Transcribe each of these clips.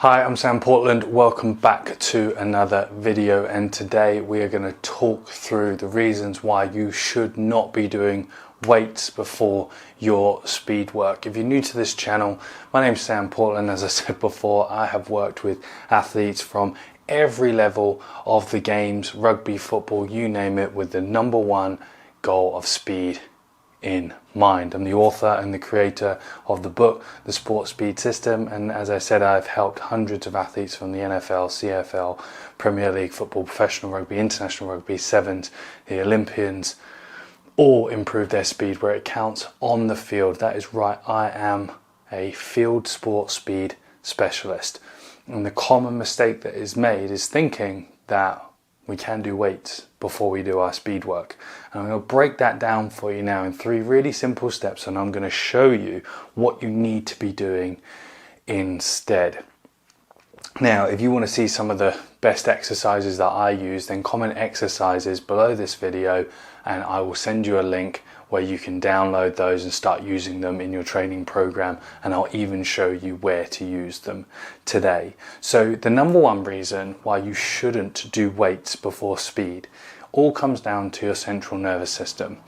Hi, I'm Sam Portland. Welcome back to another video, and today we are going to talk through the reasons why you should not be doing weights before your speed work. If you're new to this channel, my name's Sam Portland. As I said before, I have worked with athletes from every level of the games, rugby, football, you name it, with the number one goal of speed in mind. I'm the author and the creator of the book, The Sport Speed System, and as I said, I've helped hundreds of athletes from the NFL, CFL, Premier League football, professional rugby, international rugby, sevens, the Olympians, all improve their speed where it counts on the field. That is right, I am a field sport speed specialist. And the common mistake that is made is thinking that we can do weights before we do our speed work. And I'm going to break that down for you now in 3 really simple steps, and I'm going to show you what you need to be doing instead. Now, if you want to see some of the best exercises that I use, then comment exercises below this video and I will send you a link where you can download those and start using them in your training program, and I'll even show you where to use them today. So the number one reason why you shouldn't do weights before speed all comes down to your central nervous system.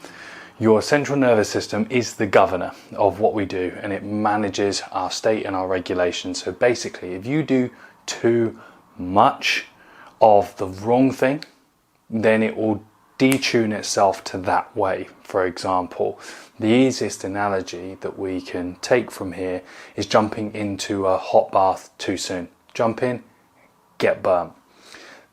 Your central nervous system is the governor of what we do, and it manages our state and our regulation. So basically, if you do too much of the wrong thing, then it will detune itself to that way. For example, the easiest analogy that we can take from here is jumping into a hot bath too soon. Jump in, get burnt.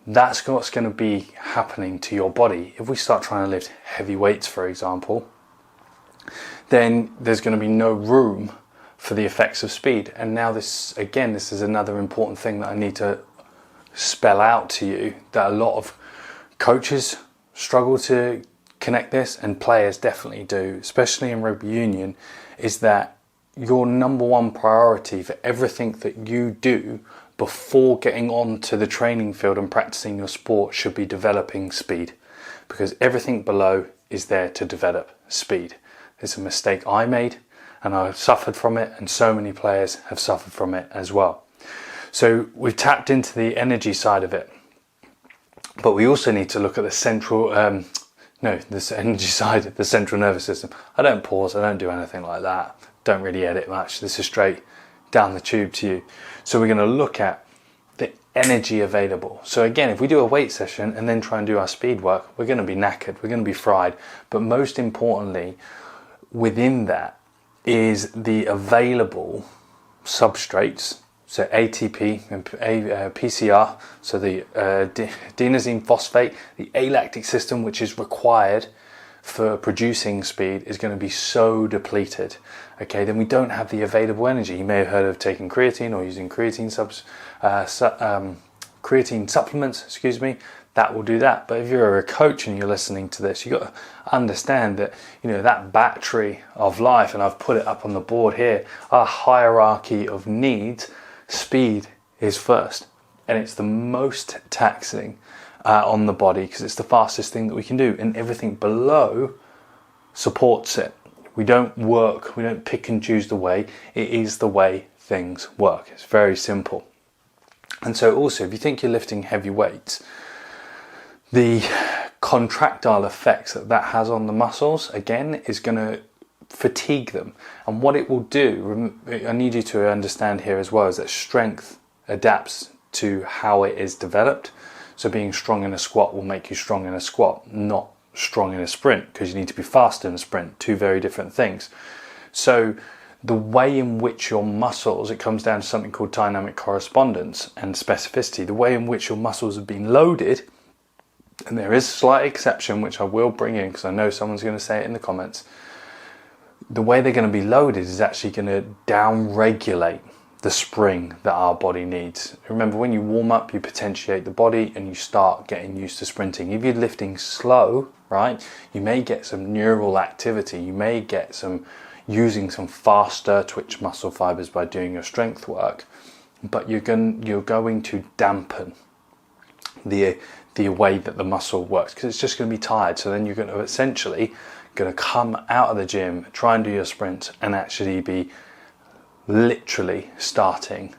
That's what's going to be happening to your body. If we start trying to lift heavy weights, for example, then there's going to be no room for the effects of speed. And now this is another important thing that I need to spell out to you, that a lot of coaches struggle to connect this, and players definitely do, especially in rugby union, is that your number one priority for everything that you do before getting onto the training field and practicing your sport should be developing speed, because everything below is there to develop speed. It's a mistake I made, and I've suffered from it, and so many players have suffered from it as well. So we've tapped into the energy side of it, but we also need to look at the central, this energy side, the central nervous system. I don't pause, I don't do anything like that. Don't really edit much. This is straight down the tube to you. So we're going to look at the energy available. So again, if we do a weight session and then try and do our speed work, we're going to be knackered, we're going to be fried. But most importantly, within that is the available substrates, so ATP and PCR, so the adenosine phosphate, the alactic system, which is required for producing speed, is going to be so depleted. Okay, then we don't have the available energy. You may have heard of taking creatine or using creatine supplements, excuse me. That will do that. But if you're a coach and you're listening to this, you've got to understand that, that battery of life, and I've put it up on the board here, our hierarchy of needs, speed is first, and it's the most taxing on the body because it's the fastest thing that we can do, and everything below supports it. We don't pick and choose the way. It is the way things work. It's very simple. And so also, if you think you're lifting heavy weights, the contractile effects that has on the muscles, again, is going to fatigue them. And what it will do, I need you to understand here as well, is that strength adapts to how it is developed. So being strong in a squat will make you strong in a squat, not strong in a sprint, because you need to be fast in a sprint. 2 very different things. So the way in which your muscles, it comes down to something called dynamic correspondence and specificity, the way in which your muscles have been loaded, and there is a slight exception which I will bring in because I know someone's going to say it in the comments, the way they're going to be loaded is actually going to down-regulate the spring that our body needs. Remember, when you warm up, you potentiate the body and you start getting used to sprinting. If you're lifting slow, right, you may get some neural activity. You may get using some faster twitch muscle fibers by doing your strength work, but you're going to dampen the way that the muscle works, because it's just going to be tired. So then you're going to come out of the gym, try and do your sprint, and actually be literally starting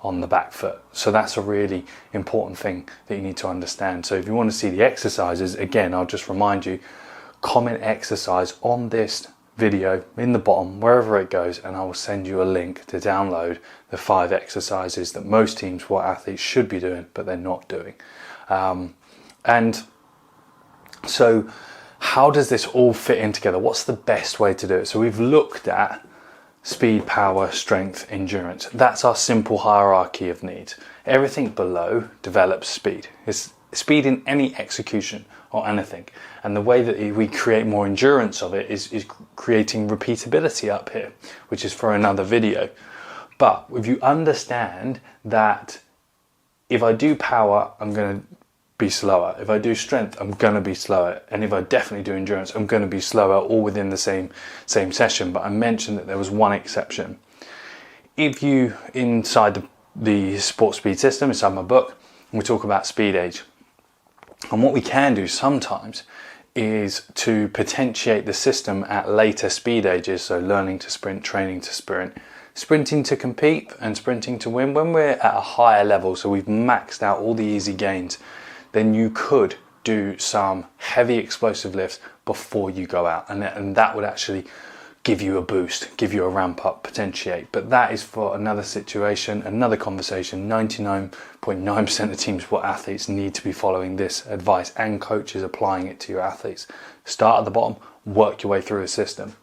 on the back foot. So that's a really important thing that you need to understand. So if you want to see the exercises, again, I'll just remind you, comment exercise on this video in the bottom, wherever it goes, and I will send you a link to download the 5 exercises that most team sport athletes should be doing, but they're not doing. And so how does this all fit in together? What's the best way to do it? So we've looked at speed, power, strength, endurance. That's our simple hierarchy of needs. Everything below develops speed. It's speed in any execution or anything. And the way that we create more endurance of it is creating repeatability up here, which is for another video. But if you understand that if I do power, I'm going to be slower. If I do strength, I'm going to be slower. And if I definitely do endurance, I'm going to be slower, all within the same session. But I mentioned that there was one exception. If you, inside the sport speed system, inside my book, we talk about speed age. And what we can do sometimes is to potentiate the system at later speed ages. So learning to sprint, training to sprint, sprinting to compete and sprinting to win. When we're at a higher level, so we've maxed out all the easy gains, then you could do some heavy explosive lifts before you go out. And that would actually give you a boost, give you a ramp up, potentiate. But that is for another situation, another conversation. 99.9% of team sport athletes need to be following this advice, and coaches applying it to your athletes. Start at the bottom, work your way through a system.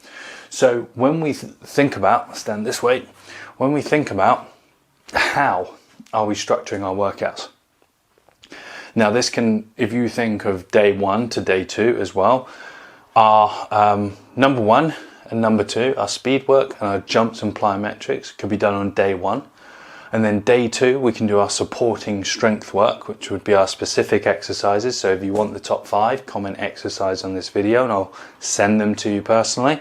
So when we think about, stand this way, when we think about how are we structuring our workouts? Now this can, if you think of day 1 to day 2 as well, our number 1 and number 2, our speed work and our jumps and plyometrics could be done on day 1. And then day 2, we can do our supporting strength work, which would be our specific exercises. So if you want the top 5, comment exercise on this video and I'll send them to you personally.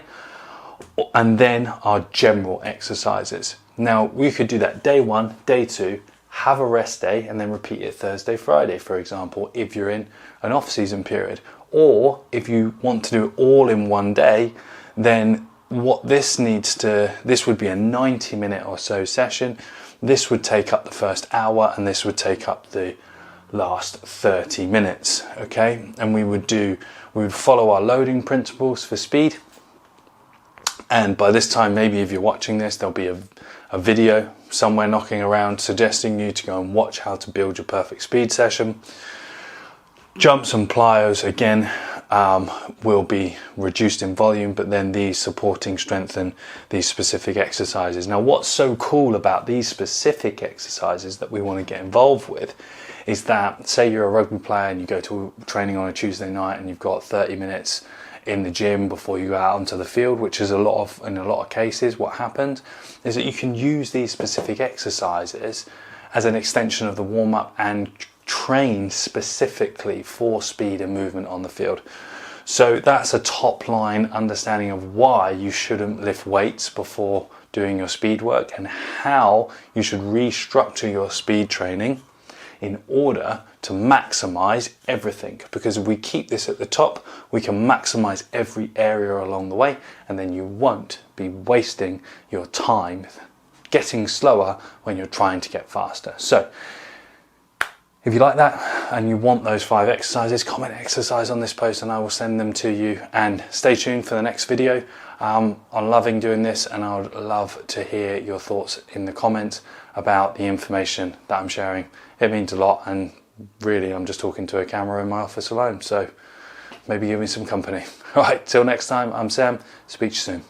And then our general exercises. Now we could do that day 1, day 2, have a rest day, and then repeat it Thursday, Friday, for example, if you're in an off-season period. Or if you want to do it all in one day, then what this would be a 90-minute or so session. This would take up the first hour and this would take up the last 30 minutes, okay? And we would follow our loading principles for speed. And by this time, maybe if you're watching this, there'll be a video somewhere knocking around suggesting you to go and watch how to build your perfect speed session. Jumps and plyos, again, will be reduced in volume, but then these supporting strength and these specific exercises. Now, what's so cool about these specific exercises that we want to get involved with is that, say you're a rugby player and you go to training on a Tuesday night and you've got 30 minutes in the gym before you go out onto the field, which is in a lot of cases what happens, is that you can use these specific exercises as an extension of the warm-up and train specifically for speed and movement on the field. So that's a top line understanding of why you shouldn't lift weights before doing your speed work and how you should restructure your speed training in order to maximize everything. Because if we keep this at the top, we can maximize every area along the way, and then you won't be wasting your time getting slower when you're trying to get faster. So if you like that and you want those 5 exercises, comment exercise on this post and I will send them to you. And stay tuned for the next video. I'm loving doing this and I would love to hear your thoughts in the comments about the information that I'm sharing. It means a lot, and really I'm just talking to a camera in my office alone, so maybe give me some company. All right, till next time, I'm Sam. Speak to you soon.